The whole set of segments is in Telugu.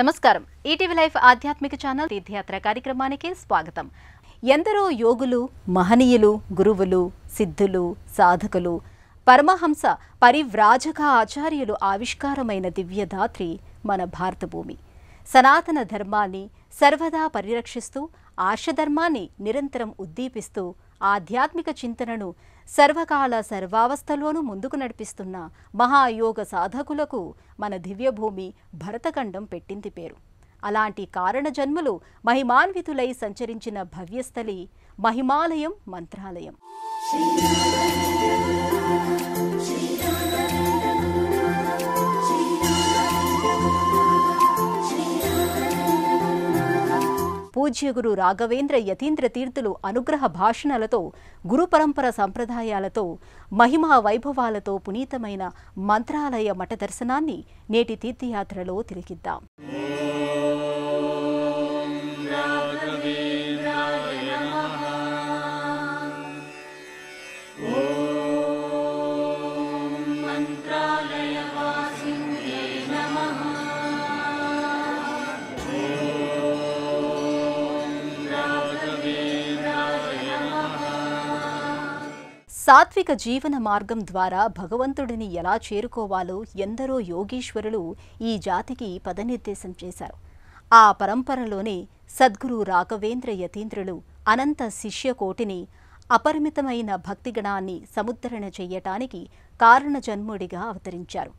నమస్కారం. ఈటీవీ లైఫ్ ఆధ్యాత్మిక ఛానల్ తీర్థయాత్ర కార్యక్రమానికి స్వాగతం. ఎందరో యోగులు, మహనీయులు, గురువులు, సిద్ధులు, సాధకులు, పరమహంస పరివ్రాజక ఆచార్యులు ఆవిష్కారమైన దివ్యదాత్రి మన భారత భూమి. సనాతన ధర్మాన్ని సర్వదా పరిరక్షిస్తూ, ఆర్షధర్మాన్ని నిరంతరం ఉద్దీపిస్తూ, ఆధ్యాత్మిక చింతనను సర్వకాల సర్వావస్థలోనూ ముందుకు నడిపిస్తున్న మహాయోగ సాధకులకు మన దివ్యభూమి భరతఖండం పెట్టింది పేరు. అలాంటి కారణ జన్మలు మహిమాన్వితులై సంచరించిన భవ్యస్థలి మహిమాలయం మంత్రాలయం. పూజ్య గురు రాఘవేంద్ర యతీంద్ర తీర్థులు అనుగ్రహ భాషణలతో, గురు పరంపర సంప్రదాయాలతో, మహిమా వైభవాలతో పునీతమైన మంత్రాలయ మఠ దర్శనాన్ని నేటి తీర్థయాత్రలో తిలకిద్దాం. సాత్విక జీవన మార్గం ద్వారా భగవంతుడిని ఎలా చేరుకోవాలో ఎందరో యోగీశ్వరులు ఈ జాతికి పదనిర్దేశం చేశారు. ఆ పరంపరలోనే సద్గురు రాఘవేంద్ర యతీంద్రులు అనంత శిష్యకోటిని, అపరిమితమైన భక్తిగణాన్ని సముద్ధరణ చెయ్యటానికి కారణజన్ముడిగా అవతరించారు.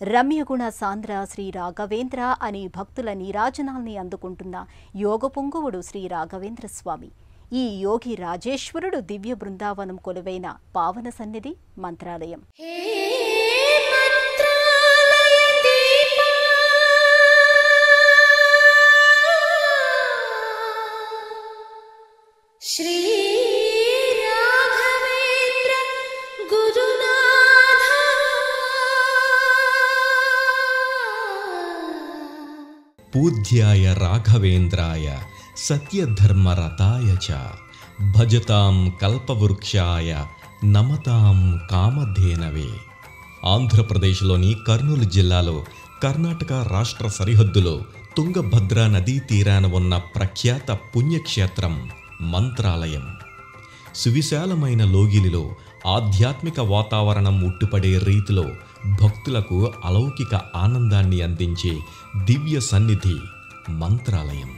రమ్యగుణ సాంద్ర శ్రీ రాఘవేంద్ర అని భక్తుల నీరాజనాల్ని అందుకుంటున్న యోగ పొంగువుడు శ్రీ రాఘవేంద్ర స్వామి. ఈ యోగి రాజేశ్వరుడు దివ్య బృందావనం కొలువైన పావన సన్నిధి మంత్రాలయం. శ్రీ రాఘవేంద్ర గురునాథ పూజ్యాయ రాఘవేంద్రాయ సత్యధర్మరతాయ చ భజతాం కల్పవృక్షాయ నమతాం కామధేనవే. ఆంధ్రప్రదేశ్లోని కర్నూలు జిల్లాలో కర్ణాటక రాష్ట్ర సరిహద్దులో తుంగభద్ర నదీ తీరాన ఉన్న ప్రఖ్యాత పుణ్యక్షేత్రం మంత్రాలయం. సువిశాలమైన లోగిలిలో ఆధ్యాత్మిక వాతావరణం ఉట్టుపడే రీతిలో భక్తులకు అలౌకిక ఆనందాన్ని అందించే దివ్య సన్నిధి మంత్రాలయం.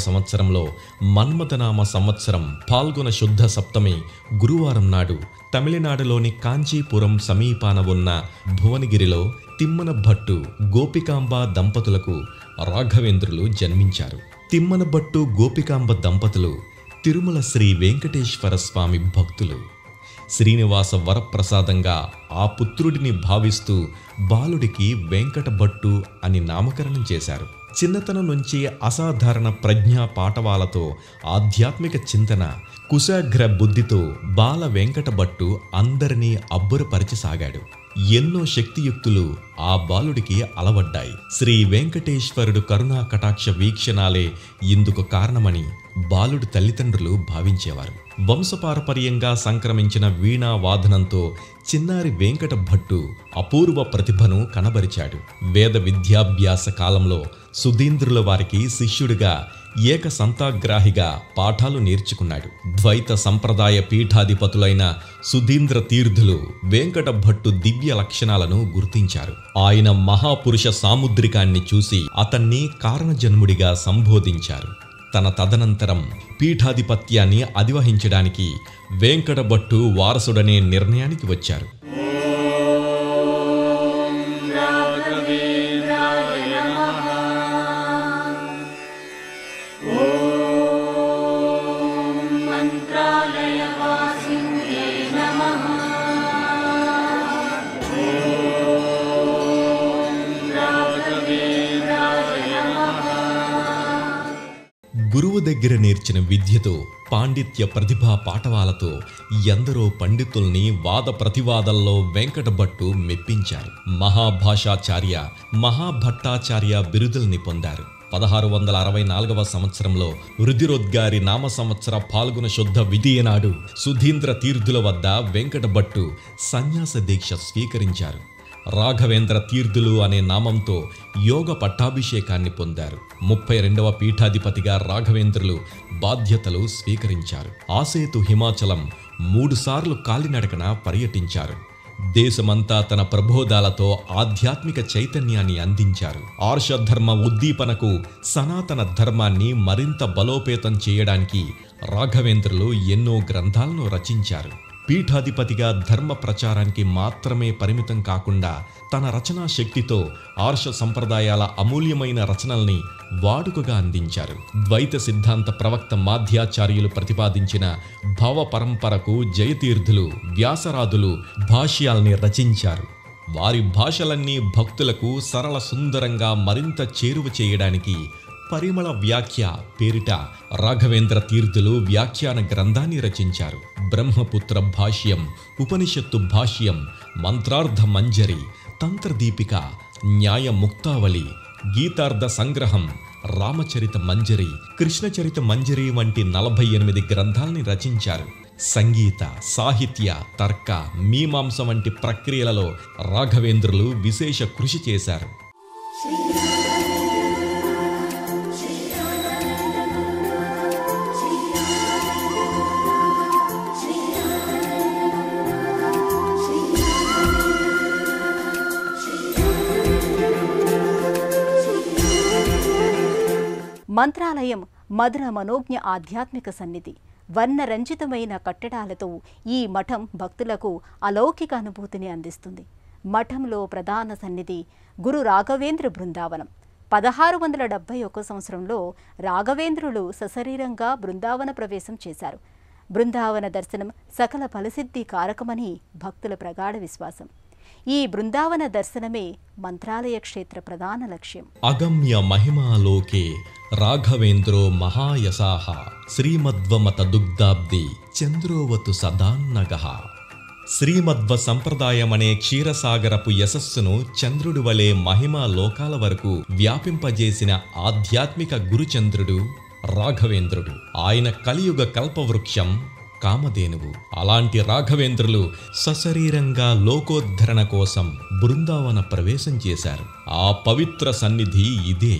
సంవత్సరంలో మన్మథనామ సంవత్సరం ఫాల్గుణ శుద్ధ సప్తమి గురువారం నాడు తమిళనాడులోని కాంచీపురం సమీపాన ఉన్న భువనగిరిలో తిమ్మన భట్టు గోపికాంబ దంపతులకు రాఘవేంద్రులు జన్మించారు. తిమ్మన భట్టు గోపికాంబ దంపతులు తిరుమల శ్రీ వెంకటేశ్వర స్వామి భక్తులు. శ్రీనివాస వరప్రసాదంగా ఆ పుత్రుడిని భావిస్తూ బాలుడికి వెంకట భట్టు అని నామకరణం చేశారు. చిన్నతనం నుంచి అసాధారణ ప్రజ్ఞా పాటవాలతో, ఆధ్యాత్మిక చింతన, కుశాగ్ర బుద్ధితో బాల వెంకట భట్టు అందరినీ అబ్బురపరిచసాగాడు. ఎన్నో శక్తియుక్తులు ఆ బాలుడికి అలవడ్డాయి. శ్రీ వెంకటేశ్వరుడు కరుణా కటాక్ష వీక్షణాలే ఇందుకు కారణమని బాలుడి తల్లిదండ్రులు భావించేవారు. వంశపారపర్యంగా సంక్రమించిన వీణా వాదనంతో చిన్నారి వెంకట భట్టు అపూర్వ ప్రతిభను కనబరిచాడు. వేద విద్యాభ్యాస కాలంలో సుధీంద్రుల వారికి శిష్యుడిగా, ఏక సంతాగ్రాహిగా పాఠాలు నేర్చుకున్నాడు. ద్వైత సంప్రదాయ పీఠాధిపతులైన సుధీంద్ర తీర్థులు వెంకట భట్టు దివ్య లక్షణాలను గుర్తించారు. ఆయన మహాపురుష సాముద్రికాన్ని చూసి అతన్ని కారణజన్ముడిగా సంబోధించారు. తన తదనంతరం పీఠాధిపత్యాన్ని అధివహించడానికి వెంకట భట్టు వారసుడనే నిర్ణయానికి వచ్చారు. గురువు దగ్గర నేర్చిన విద్యతో, పాండిత్య ప్రతిభా పాటవాలతో ఎందరో పండితుల్ని వాద ప్రతివాదల్లో వెంకటభట్టు మెప్పించారు. మహాభాషాచార్య, మహాభట్టాచార్య బిరుదుల్ని పొందారు. 1664వ సంవత్సరంలో రుధిరోద్గారి నామ సంవత్సర పాల్గొన శుద్ధ విధియనాడు సుధీంద్ర తీర్థుల వద్ద వెంకటభట్టు సన్యాస దీక్ష స్వీకరించారు. రాఘవేంద్ర తీర్థులు అనే నామంతో యోగ పట్టాభిషేకాన్ని పొందారు. 32వ పీఠాధిపతిగా రాఘవేంద్రులు బాధ్యతలు స్వీకరించారు. ఆసేతు హిమాచలం 3 సార్లు కాలినడకన పర్యటించారు. దేశమంతా తన ప్రబోధాలతో ఆధ్యాత్మిక చైతన్యాన్ని అందించారు. ఆర్షధర్మ ఉద్దీపనకు, సనాతన ధర్మాన్ని మరింత బలోపేతం చేయడానికి రాఘవేంద్రులు ఎన్నో గ్రంథాలను రచించారు. పీఠాధిపతిగా ధర్మ ప్రచారానికి మాత్రమే పరిమితం కాకుండా తన రచనా శక్తితో ఆర్ష సంప్రదాయాల అమూల్యమైన రచనల్ని వాడుకగా అందించారు. ద్వైత సిద్ధాంత ప్రవక్త మాధ్యాచార్యులు ప్రతిపాదించిన భవ పరంపరకు జయతీర్థులు, వ్యాసరాదులు భాష్యాల్ని రచించారు. వారి భాషలన్నీ భక్తులకు సరళ సుందరంగా మరింత చేరువ చేయడానికి పరిమళ వ్యాఖ్య పేరిట రాఘవేంద్ర తీర్థులు వ్యాఖ్యాన గ్రంథాన్ని రచించారు. బ్రహ్మపుత్ర భాష్యం, ఉపనిషత్తు భాష్యం, మంత్రార్థ మంజరి, తంత్రదీపిక, న్యాయ ముక్తావళి, గీతార్థ సంగ్రహం, రామచరిత మంజరి, కృష్ణచరిత మంజరి వంటి 48 గ్రంథాల్ని రచించారు. సంగీత, సాహిత్య, తర్క, మీమాంస వంటి ప్రక్రియలలో రాఘవేంద్రులు విశేష కృషి చేశారు. మంత్రాలయం మధుర మనోజ్ఞ ఆధ్యాత్మిక సన్నిధి. వర్ణరంజితమైన కట్టడాలతో ఈ మఠం భక్తులకు అలౌకిక అనుభూతిని అందిస్తుంది. మఠంలో ప్రధాన సన్నిధి గురు రాఘవేంద్ర బృందావనం. 1671 సంవత్సరంలో రాఘవేంద్రులు సశరీరంగా బృందావన ప్రవేశం చేశారు. బృందావన దర్శనం సకల ఫలసిద్ధి కారకమని భక్తుల ప్రగాఢ విశ్వాసం. ఈ బృందావన దర్శనమే మంత్రాలయ క్షేత్ర ప్రధాన లక్ష్యం. అగమ్య మహిమాలోకే రాఘవేంద్రో మహాయసాహ శ్రీమద్వమత దుగ్ధాబ్ది చంద్రోవతు సదాన్నగః. శ్రీమద్వ సంప్రదాయమనే క్షీరసాగరపు యశస్సును చంద్రుడి వలె మహిమా లోకాల వరకు వ్యాపింపజేసిన ఆధ్యాత్మిక గురుచంద్రుడు రాఘవేంద్రుడు. ఆయన కలియుగ కల్పవృక్షం, కామధేనువు. అలాంటి రాఘవేంద్రులు సశరీరంగా లోకోద్ధరణ కోసం బృందావన ప్రవేశం చేశారు. ఆ పవిత్ర సన్నిధి ఇదే.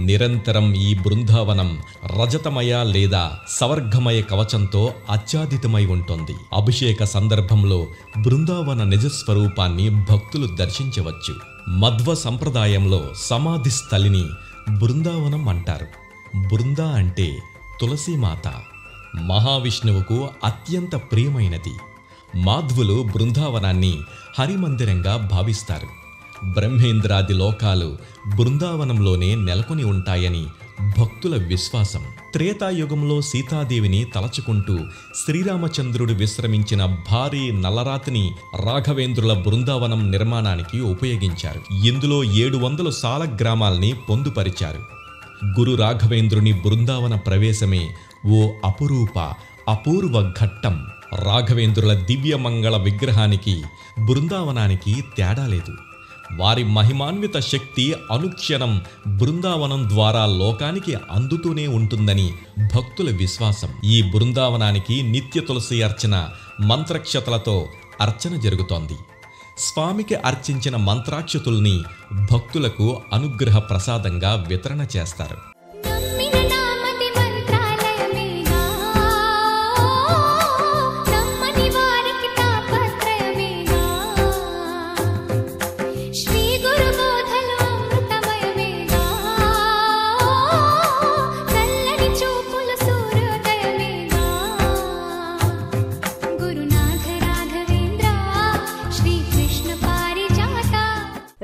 నిరంతరం ఈ బృందావనం రజతమయ లేదా సవర్గమయ కవచంతో ఆచ్ఛాదితమై ఉంటుంది. అభిషేక సందర్భంలో బృందావన నిజస్వరూపాన్ని భక్తులు దర్శించవచ్చు. మధ్వ సంప్రదాయంలో సమాధి స్థలిని బృందావనం అంటారు. బృందా అంటే తులసీమాత, మహావిష్ణువుకు అత్యంత ప్రియమైనది. మాధ్వులు బృందావనాన్ని హరిమందిరంగా భావిస్తారు. బ్రహ్మేంద్రాది లోకాలు బృందావనంలోనే నెలకొని ఉంటాయని భక్తుల విశ్వాసం. త్రేతాయుగంలో సీతాదేవిని తలచుకుంటూ శ్రీరామచంద్రుడు విశ్రమించిన భారీ నల్లరాతిని రాఘవేంద్రుల బృందావనం నిర్మాణానికి ఉపయోగించారు. ఇందులో 700 సాలగ్రామాల్ని పొందుపరిచారు. గురు రాఘవేంద్రుని బృందావన ప్రవేశమే ఓ అపూర్వ ఘట్టం. రాఘవేంద్రుల దివ్యమంగళ విగ్రహానికి బృందావనానికి తేడా లేదు. వారి మహిమాన్విత శక్తి అనుక్షణం బృందావనం ద్వారా లోకానికి అందుతూనే ఉంటుందని భక్తుల విశ్వాసం. ఈ బృందావనానికి నిత్య తులసి అర్చన, మంత్రక్షతలతో అర్చన జరుగుతోంది. స్వామికి అర్చించిన మంత్రాక్షతుల్ని భక్తులకు అనుగ్రహ ప్రసాదంగా వితరణ చేస్తారు.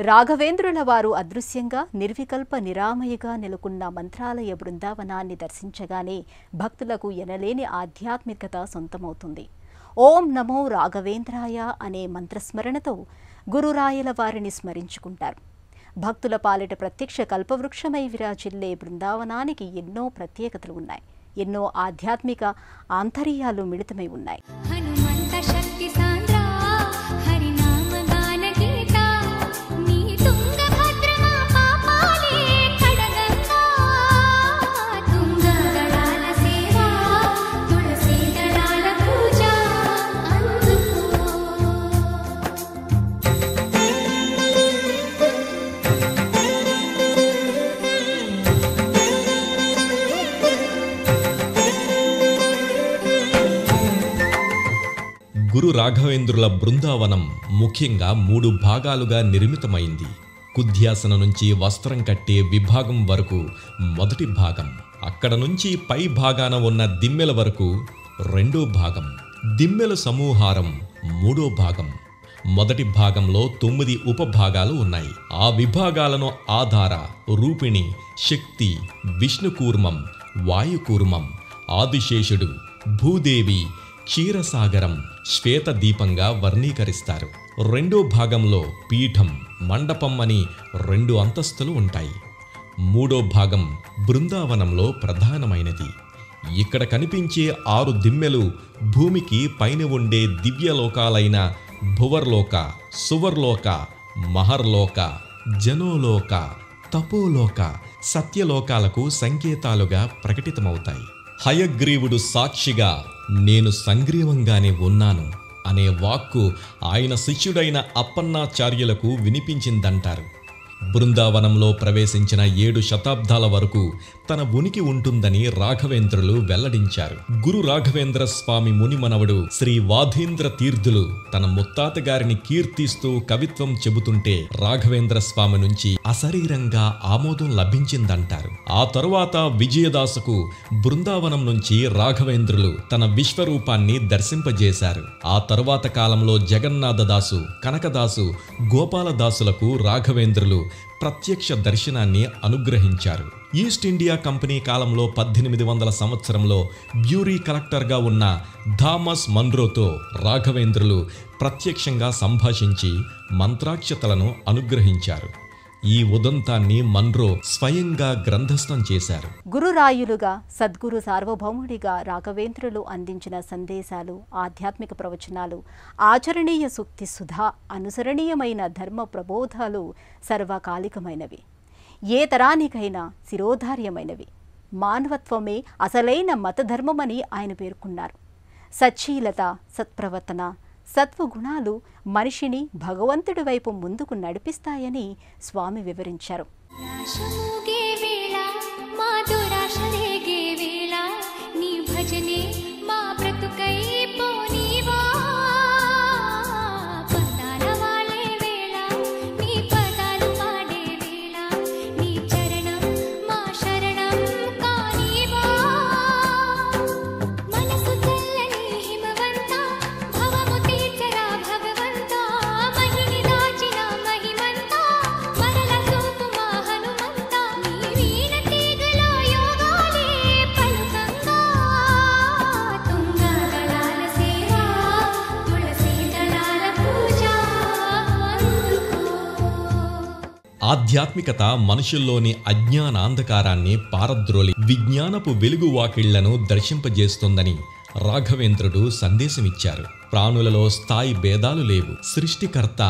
రాఘవేంద్రుల వారు అదృశ్యంగా నిర్వికల్ప నిరామయగా నెలకొన్న మంత్రాలయ బృందావనాన్ని దర్శించగానే భక్తులకు ఎనలేని ఆధ్యాత్మికత సొంతమవుతుంది. ఓం నమో రాఘవేంద్రాయ అనే మంత్రస్మరణతో గురురాయల వారిని స్మరించుకుంటారు. భక్తుల పాలిట ప్రత్యక్ష కల్పవృక్షమై విరాజిల్లే బృందావనానికి ఎన్నో ప్రత్యేకతలు ఉన్నాయి. ఎన్నో ఆధ్యాత్మిక ఆంతర్యాలు మిళితమై ఉన్నాయి. హనుమంత శక్తి సాంద్ర హరినామ గాన గీత నీ తుంగభద్ర మా పాపాలే కడగంగా తుంగదళాల సేవ తులసి దళాల పూజ గురు రాఘవేంద్రుల బృందావనం ముఖ్యంగా 3 భాగాలుగా నిర్మితమైంది. కుధ్యాసన నుంచి వస్త్రం కట్టే విభాగం వరకు మొదటి భాగం, అక్కడ నుంచి పై భాగాన ఉన్న దిమ్మెల వరకు రెండో భాగం, దిమ్మెల సమూహారం మూడో భాగం. మొదటి భాగంలో 9 ఉపభాగాలు ఉన్నాయి. ఆ విభాగాలను ఆధార, రూపిణి, శక్తి, విష్ణుకూర్మం, వాయుకూర్మం, ఆదిశేషుడు, భూదేవి, క్షీరసాగరం, శ్వేతదీపంగా వర్ణీకరిస్తారు. రెండో భాగంలో పీఠం, మండపం అని 2 అంతస్తులు ఉంటాయి. మూడో భాగం బృందావనంలో ప్రధానమైనది. ఇక్కడ కనిపించే 6 దిమ్మెలు భూమికి పైన ఉండే దివ్యలోకాలైన భువర్లోక, సువర్లోక, మహర్లోక, జనోలోక, తపోలోక, సత్యలోకాలకు సంకేతాలుగా ప్రకటితమవుతాయి. హయగ్రీవుడు సాక్షిగా నేను సంగ్రీవంగానే ఉన్నాను అనే వాక్కు ఆయన శిష్యుడైన అప్పన్నాచార్యులకు వినిపించిందంటారు. బృందావనంలో ప్రవేశించిన 7 శతాబ్దాల వరకు తన ఉనికి ఉంటుందని రాఘవేంద్రులు వెల్లడించారు. గురు రాఘవేంద్ర స్వామి మునిమనవడు శ్రీ వాధీంద్ర తీర్థులు తన ముత్తాత గారిని కీర్తిస్తూ కవిత్వం చెబుతుంటే రాఘవేంద్ర స్వామి నుంచి అశరీరంగా ఆమోదం లభించిందంటారు. ఆ తరువాత విజయదాసుకు బృందావనం నుంచి రాఘవేంద్రులు తన విశ్వరూపాన్ని దర్శింపజేశారు. ఆ తరువాత కాలంలో జగన్నాథదాసు, కనకదాసు, గోపాలదాసులకు రాఘవేంద్రులు ప్రత్యక్ష దర్శనాన్ని అనుగ్రహించారు. ఈస్ట్ ఇండియా కంపెనీ కాలంలో 1800 సంవత్సరంలో బ్యూరీ కలెక్టర్గా ఉన్న థామస్ మన్రోతో రాఘవేంద్రులు ప్రత్యక్షంగా సంభాషించి మంత్రాక్షతలను అనుగ్రహించారు. ఈ ఉదంతాన్ని మన్రో స్వయంగా గ్రంథస్థం చేశారు. గురురాయులుగా, సద్గురు సార్వభౌముడిగా రాఘవేంద్రులు అందించిన సందేశాలు, ఆధ్యాత్మిక ప్రవచనాలు, ఆచరణీయ సూక్తి సుధా, అనుసరణీయమైన ధర్మ ప్రబోధాలు సర్వకాలికమైనవి, ఏ తరానికైనా శిరోధార్యమైనవి. మానవత్వమే అసలైన మతధర్మమని ఆయన పేర్కొన్నారు. సచ్చీలత, సత్ప్రవర్తన, సత్వగుణాలు మనిషిని భగవంతుడి వైపు ముందుకు నడిపిస్తాయని స్వామి వివరించారు. రాశముగే వేళ మా దురాశ రేగే వేళ నీ భజనే మా బ్రతుకై పోనీవా పదాల వాడే వేళ నీ పదాలు పాడే వేళ నీ చరణం మా శరణం కానీవా మనసు చల్లని హిమవంత భవము తీర్చరా భగవంత మహిని దాచిన మహిమంత మరల చూపు మా హనుమంత నీ వీణ తీగలో యోగాలే పలుకంగా తుంగదళాల సేవ తులసి దళాల పూజ అందుకో. ఆధ్యాత్మికత మనుషుల్లోని అజ్ఞానాంధకారాన్ని పారద్రోలి విజ్ఞానపు వెలుగు వాకిళ్లను దర్శింపజేస్తోందని రాఘవేంద్రుడు సందేశమిచ్చారు. ప్రాణులలో స్థాయి భేదాలు లేవు. సృష్టికర్త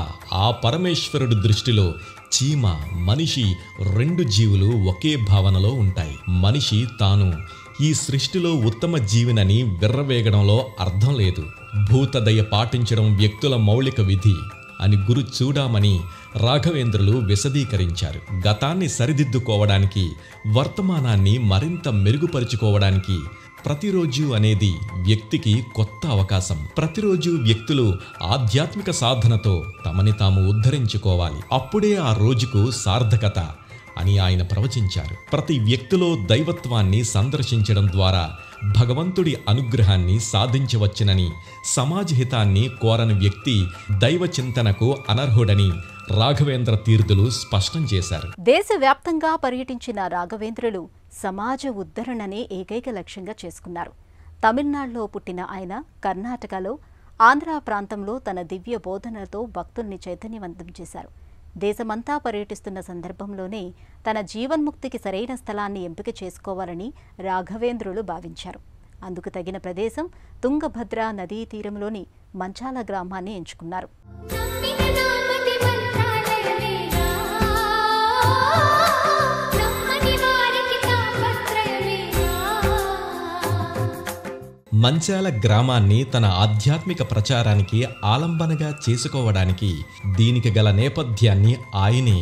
ఆ పరమేశ్వరుడు దృష్టిలో చీమ, మనిషి 2 జీవులు ఒకే భావనలో ఉంటాయి. మనిషి తాను ఈ సృష్టిలో ఉత్తమ జీవినని విర్రవేగడంలో అర్థం లేదు. భూతదయ పాటించడం వ్యక్తుల మౌలిక విధి అని గురు చూడామని రాఘవేంద్రులు విశదీకరించారు. గతాన్ని సరిదిద్దుకోవడానికి, వర్తమానాన్ని మరింత మెరుగుపరుచుకోవడానికి ప్రతిరోజు అనేది వ్యక్తికి కొత్త అవకాశం. ప్రతిరోజు వ్యక్తులు ఆధ్యాత్మిక సాధనతో తమని తాము ఉద్ధరించుకోవాలి. అప్పుడే ఆ రోజుకు సార్థకత అని ఆయన ప్రవచించారు. ప్రతి వ్యక్తిలో దైవత్వాన్ని సందర్శించడం ద్వారా భగవంతుడి అనుగ్రహాన్ని సాధించవచ్చునని, సమాజహితాన్ని కోరని వ్యక్తి దైవ చింతనకు అనర్హుడని రాఘవేంద్ర తీర్థులు స్పష్టం చేశారు. దేశవ్యాప్తంగా పర్యటించిన రాఘవేంద్రులు సమాజ ఉద్ధరణనే ఏకైక లక్ష్యంగా చేసుకున్నారు. తమిళనాడులో పుట్టిన ఆయన కర్ణాటకలో, ఆంధ్ర ప్రాంతంలో తన దివ్య బోధనలతో భక్తుల్ని చైతన్యవంతం చేశారు. దేశమంతా పర్యటిస్తున్న సందర్భంలోనే తన జీవన్ముక్తికి సరైన స్థలాన్ని ఎంపిక చేసుకోవాలని రాఘవేంద్రులు భావించారు. అందుకు తగిన ప్రదేశం తుంగభద్ర నదీ తీరంలోని మంచాల గ్రామాన్ని ఎంచుకున్నారు. మంచాల గ్రామాన్ని తన ఆధ్యాత్మిక ప్రచారానికి ఆలంబనగా చేసుకోవడానికి దీనికి గల నేపథ్యాన్ని ఆయనే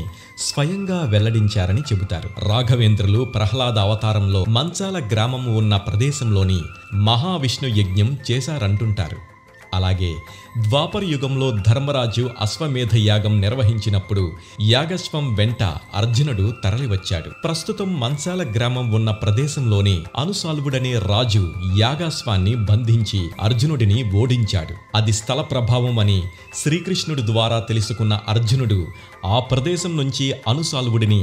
స్వయంగా వెల్లడించారని చెబుతారు. రాఘవేంద్రులు ప్రహ్లాద అవతారంలో మంచాల గ్రామం ఉన్న ప్రదేశంలోని మహావిష్ణు యజ్ఞం చేశారంటుంటారు. అలాగే ద్వాపర యుగంలో ధర్మరాజు అశ్వమేధ యాగం నిర్వహించినప్పుడు యాగశ్వం వెంట అర్జునుడు తరలివచ్చాడు. ప్రస్తుతం మంచాల గ్రామం ఉన్న ప్రదేశంలోనే అనుసాల్వుడనే రాజు యాగాశ్వాన్ని బంధించి అర్జునుడిని ఓడించాడు. అది స్థల ప్రభావం అని శ్రీకృష్ణుడి ద్వారా తెలుసుకున్న అర్జునుడు ఆ ప్రదేశం నుంచి అనుసాల్వుడిని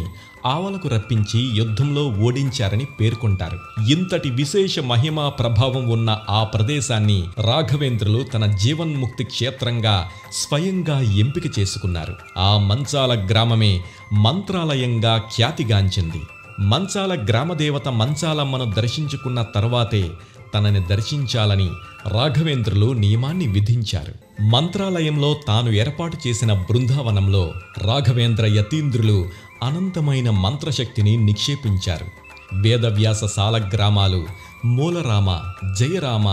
ఆవలకు రప్పించి యుద్ధంలో ఓడించారని పేర్కొంటారు. ఇంతటి విశేష మహిమా ప్రభావం ఉన్న ఆ ప్రదేశాన్ని రాఘవేంద్రులు తన జీవన్ముక్తి క్షేత్రంగా స్వయంగా ఎంపిక చేసుకున్నారు. ఆ మంచాల గ్రామమే మంత్రాలయంగా ఖ్యాతిగాంచింది. మంచాల గ్రామదేవత మంచాలమ్మను దర్శించుకున్న తర్వాతే తనని దర్శించాలని రాఘవేంద్రులు నియమాన్ని విధించారు. మంత్రాలయంలో తాను ఏర్పాటు చేసిన బృందావనంలో రాఘవేంద్ర యతీంద్రులు అనంతమైన మంత్రశక్తిని నిక్షేపించారు. వేదవ్యాస సాలగ్రామాలు, మూలరామ, జయరామ,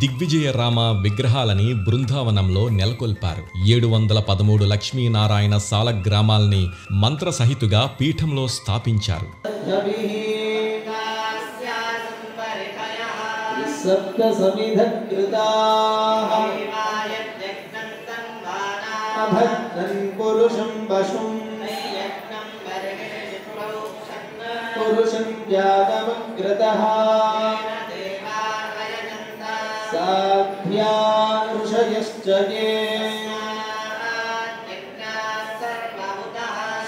దిగ్విజయరామ విగ్రహాలని బృందావనంలో నెలకొల్పారు. 713 లక్ష్మీనారాయణ సాలగ్రామాల్ని మంత్రసహితుగా పీఠంలో స్థాపించారు. పురుషం జాతమగ్రతః సాధ్యా ఋషయశ్చగే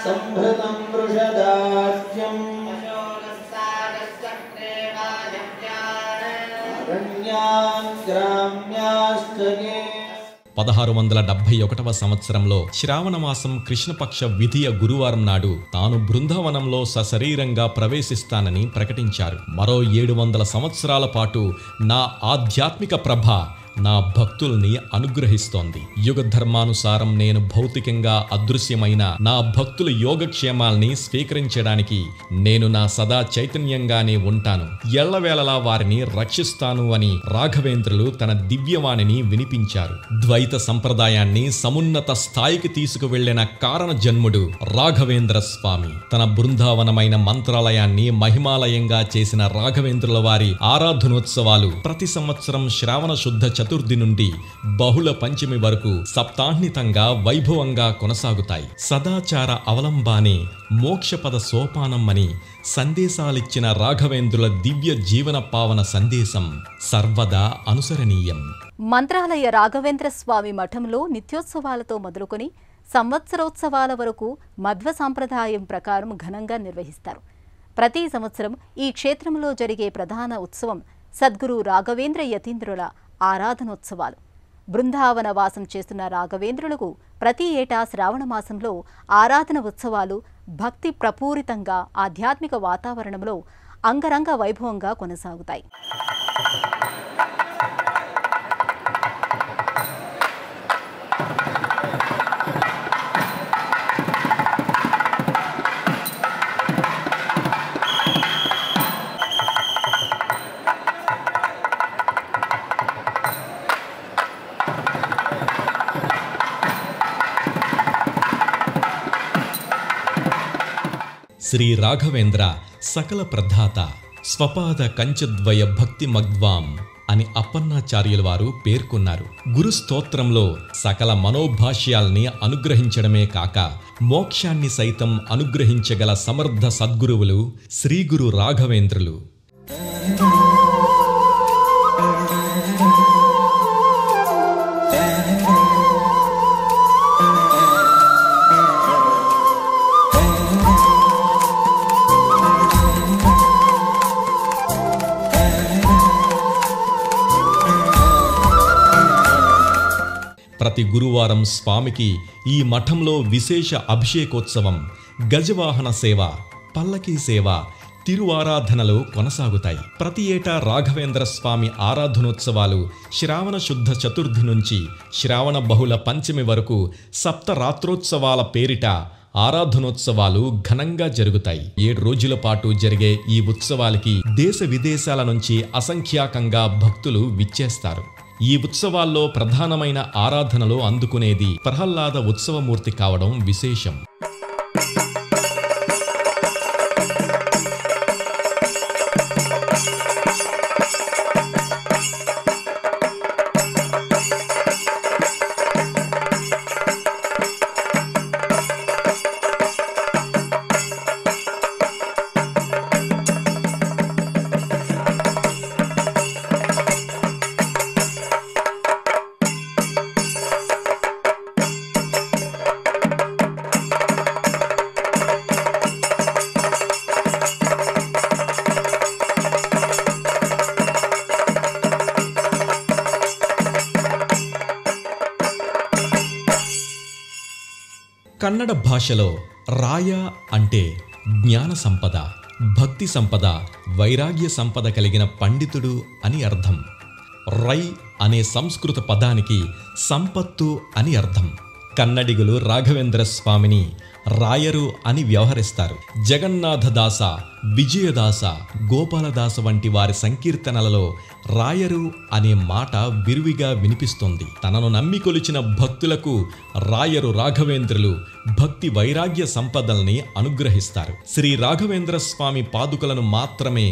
సంభృతం వృషదాజ్యం అరణ్యాన్ గ్రామ్యాశ్చగే. 1671వ సంవత్సరంలో శ్రావణమాసం కృష్ణపక్ష విధియ గురువారం నాడు తాను బృందావనంలో సశరీరంగా ప్రవేశిస్తానని ప్రకటించారు. మరో 700 సంవత్సరాల పాటు నా ఆధ్యాత్మిక ప్రభ నా భక్తుల్ని అనుగ్రహిస్తోంది. యుగ ధర్మానుసారం నేను భౌతికంగా అదృశ్యమైన నా భక్తుల యోగక్షేమాల్ని స్వీకరించడానికి నేను నా సదా చైతన్యంగానే ఉంటాను, ఎల్లవేళలా వారిని రక్షిస్తాను అని రాఘవేంద్రులు తన దివ్యవాణిని వినిపించారు. ద్వైత సంప్రదాయాన్ని సమున్నత స్థాయికి తీసుకువెళ్లిన కారణ జన్ముడు రాఘవేంద్ర స్వామి. తన బృందావనమైన మంత్రాలయాన్ని మహిమాలయంగా చేసిన రాఘవేంద్రుల వారి ఆరాధనోత్సవాలు ప్రతి సంవత్సరం శ్రావణ శుద్ధ చతుర్థి నుండి బహుళ పంచమి వరకు సప్తాహ్నితంగా వైభవంగా కొనసాగుతాయి. సదాచార అవలంబానే మోక్షపద సోపానం అని సందేశాలిచ్చిన రాఘవేంద్రుల దివ్య జీవన పావన సందేశం సర్వదా అనుసరణీయం. మంత్రాలయ రాఘవేంద్ర స్వామి మఠంలో నిత్యోత్సవాలతో మొదలుకొని సంవత్సరోత్సవాల వరకు మధ్వ సాంప్రదాయం ప్రకారం ఘనంగా నిర్వహిస్తారు. ప్రతి సంవత్సరం ఈ క్షేత్రంలో జరిగే ప్రధాన ఉత్సవం సద్గురు రాఘవేంద్ర యతీంద్రుల ఆరాధనోత్సవాలు. బృందావన వాసం చేస్తున్న రాఘవేంద్రులకు ప్రతి ఏటా శ్రావణ మాసంలో ఆరాధన ఉత్సవాలు భక్తి ప్రపూరితంగా ఆధ్యాత్మిక వాతావరణంలో అంగరంగ వైభవంగా కొనసాగుతాయి. శ్రీ రాఘవేంద్ర సకల ప్రధాత స్వపాద కంచద్వయ భక్తి మగ్వాం అని అప్పన్నాచార్యుల వారు పేర్కొన్నారు. గురు స్తోత్రంలో సకల మనోభాష్యాల్ని అనుగ్రహించడమే కాక మోక్షాన్ని సైతం అనుగ్రహించగల సమర్థ సద్గురువులు శ్రీ గురు రాఘవేంద్రులు. ప్రతి గురువారం స్వామికి ఈ మఠంలో విశేష అభిషేకోత్సవం, గజవాహన సేవ, పల్లకీ సేవ, తిరువారాధనలు కొనసాగుతాయి. ప్రతి ఏటా రాఘవేంద్ర స్వామి ఆరాధనోత్సవాలు శ్రావణ శుద్ధ చతుర్థి నుంచి శ్రావణ బహుళ పంచమి వరకు సప్తరాత్రోత్సవాల పేరిట ఆరాధనోత్సవాలు ఘనంగా జరుగుతాయి. 7 రోజుల పాటు జరిగే ఈ ఉత్సవాలకి దేశ విదేశాల నుంచి అసంఖ్యాకంగా భక్తులు విచ్చేస్తారు. ఈ ఉత్సవాల్లో ప్రధానమైన ఆరాధనలు అందుకునేది ప్రహ్లాద ఉత్సవమూర్తి కావడం విశేషం. కన్నడ భాషలో రాయ అంటే జ్ఞాన సంపద, భక్తి సంపద, వైరాగ్య సంపద కలిగిన పండితుడు అని అర్థం. రై అనే సంస్కృత పదానికి సంపత్తు అని అర్థం. కన్నడిగులు రాఘవేంద్ర స్వామిని రాయరు అని వ్యవహరిస్తారు. జగన్నాథదాస, విజయదాస, గోపాలదాస వంటి వారి సంకీర్తనలలో రాయరు అనే మాట విరివిగా వినిపిస్తుంది. తనను నమ్మి కొలిచిన భక్తులకు రాయరు రాఘవేంద్రులు భక్తి వైరాగ్య సంపదల్ని అనుగ్రహిస్తారు. శ్రీ రాఘవేంద్ర స్వామి పాదుకలను మాత్రమే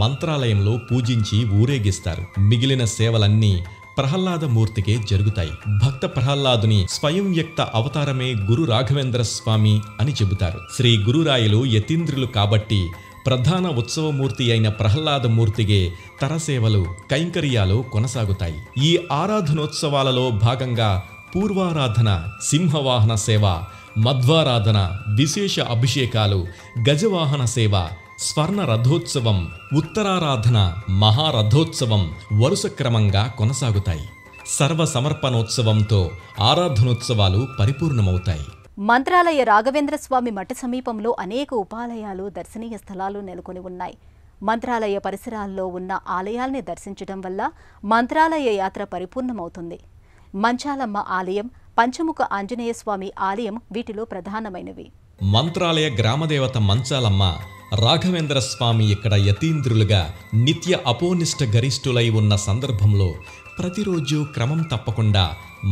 మంత్రాలయంలో పూజించి ఊరేగిస్తారు. మిగిలిన సేవలన్నీ ప్రహ్లాదమూర్తికే జరుగుతాయి. భక్త ప్రహ్లాదుని స్వయం వ్యక్త అవతారమే గురు రాఘవేంద్ర స్వామి అని చెబుతారు. శ్రీ గురురాయలు యతీంద్రులు కాబట్టి ప్రధాన ఉత్సవమూర్తి అయిన ప్రహ్లాదమూర్తిగే తరసేవలు, కైంకర్యాలు కొనసాగుతాయి. ఈ ఆరాధనోత్సవాలలో భాగంగా పూర్వారాధన, సింహవాహన సేవ, మధ్వారాధన, విశేష అభిషేకాలు, గజవాహన సేవ, స్వర్ణ రథోత్సవం, ఉత్తరారాధన, మహారథోత్సవం వరుస క్రమంగా కొనసాగుతాయి. సర్వ సమర్పణోత్సవంతో ఆరాధనోత్సవాలు పరిపూర్ణమవుతాయి. మంత్రాలయ రాఘవేంద్ర స్వామి మఠ సమీపంలో అనేక ఉపాలయాలు, దర్శనీయ స్థలాలు నెలకొని ఉన్నాయి. మంత్రాలయ పరిసరాల్లో ఉన్న ఆలయాల్ని దర్శించడం వల్ల మంత్రాలయ యాత్ర పరిపూర్ణమవుతుంది. మంచాలమ్మ ఆలయం, పంచముఖ ఆంజనేయ స్వామి ఆలయం వీటిలో ప్రధానమైనవి. మంత్రాలయ గ్రామదేవత మంచాలమ్మ, రాఘవేంద్ర స్వామి ఇక్కడ యతీంద్రులుగా నిత్య అపోనిష్ట గరిష్ఠులై ఉన్న సందర్భంలో ప్రతిరోజు క్రమం తప్పకుండా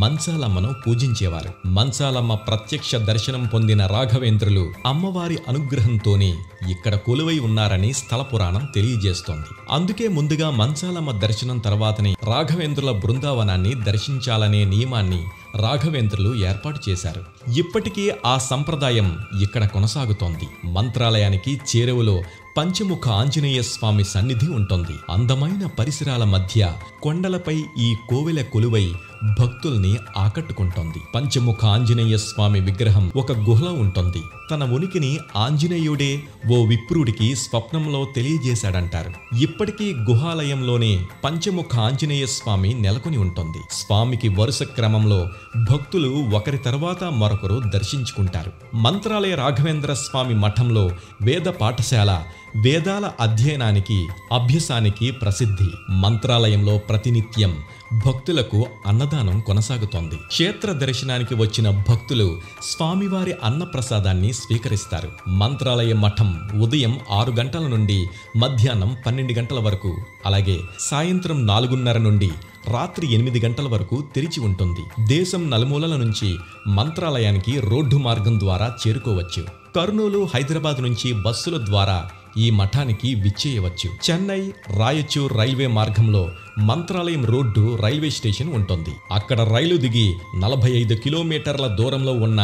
మంచాలమ్మను పూజించేవారు. మంచాలమ్మ ప్రత్యక్ష దర్శనం పొందిన రాఘవేంద్రులు అమ్మవారి అనుగ్రహంతోనే ఇక్కడ కొలువై ఉన్నారని స్థల పురాణం తెలియజేస్తోంది. అందుకే ముందుగా మంచాలమ్మ దర్శనం తర్వాతనే రాఘవేంద్రుల బృందావనాన్ని దర్శించాలనే నియమాన్ని రాఘవేంద్రులు ఏర్పాటు చేశారు. ఇప్పటికీ ఆ సంప్రదాయం ఇక్కడ కొనసాగుతోంది. మంత్రాలయానికి చేరువలో పంచముఖ ఆంజనేయ స్వామి సన్నిధి ఉంటుంది. అందమైన పరిసరాల మధ్య కొండలపై ఈ కోవెల కొలువై భక్తుల్ని ఆకట్టుకుంటోంది. పంచముఖ ఆంజనేయ స్వామి విగ్రహం ఒక గుహలో ఉంటుంది. తన ఉనికిని ఆంజనేయుడే ఓ విప్రుడికి స్వప్నంలో తెలియజేశాడంటారు. ఇప్పటికీ గుహాలయంలోనే పంచముఖ ఆంజనేయ స్వామి నెలకొని ఉంటుంది. స్వామికి వరుస క్రమంలో భక్తులు ఒకరి తర్వాత మరొకరు దర్శించుకుంటారు. మంత్రాలయ రాఘవేంద్ర స్వామి మఠంలో వేద పాఠశాల, వేదాల అధ్యయనానికి, అభ్యసానికి ప్రసిద్ధి. మంత్రాలయంలో ప్రతినిత్యం భక్తులకు అన్నదానం కొనసాగుతోంది. క్షేత్ర దర్శనానికి వచ్చిన భక్తులు స్వామివారి అన్నప్రసాదాన్ని స్వీకరిస్తారు. మంత్రాలయ మఠం ఉదయం 6 గంటల నుండి మధ్యాహ్నం 12 గంటల వరకు, అలాగే సాయంత్రం 4:30 నుండి రాత్రి 8 గంటల వరకు తెరిచి ఉంటుంది. దేశం నలుమూలల నుంచి మంత్రాలయానికి రోడ్డు మార్గం ద్వారా చేరుకోవచ్చు. కర్నూలు, హైదరాబాద్ నుంచి బస్సుల ద్వారా ఈ మఠానికి విచ్చేయవచ్చు. చెన్నై, రాయచూర్ రైల్వే మార్గంలో మంత్రాలయం రోడ్డు రైల్వే స్టేషన్ ఉంటుంది. అక్కడ రైలు దిగి 45 కిలోమీటర్ల దూరంలో ఉన్న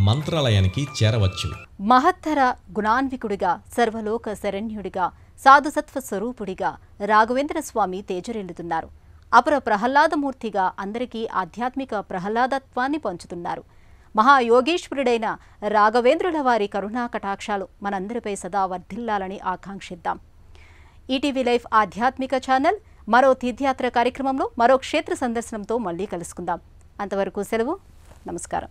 మంత్రాలయానికి చేరవచ్చు. మహత్తర గుణాన్వికుడిగా, సర్వలోక శరణ్యుడిగా, సాధుసత్వ స్వరూపుడిగా రాఘవేంద్ర స్వామి తేజరిల్లుతున్నారు. అపర ప్రహ్లాదమూర్తిగా అందరికీ ఆధ్యాత్మిక ప్రహ్లాదత్వాన్ని పంచుతున్నారు. మహాయోగేశ్వరుడైన రాఘవేంద్రుల వారి కరుణా కటాక్షాలు మనందరిపై సదా వర్ధిల్లాలని ఆకాంక్షిద్దాం. ఈటీవీ లైఫ్ ఆధ్యాత్మిక ఛానల్ మరో తీర్థయాత్ర కార్యక్రమంలో మరో క్షేత్ర సందర్శనంతో మళ్ళీ కలుసుకుందాం. అంతవరకు సెలవు. నమస్కారం.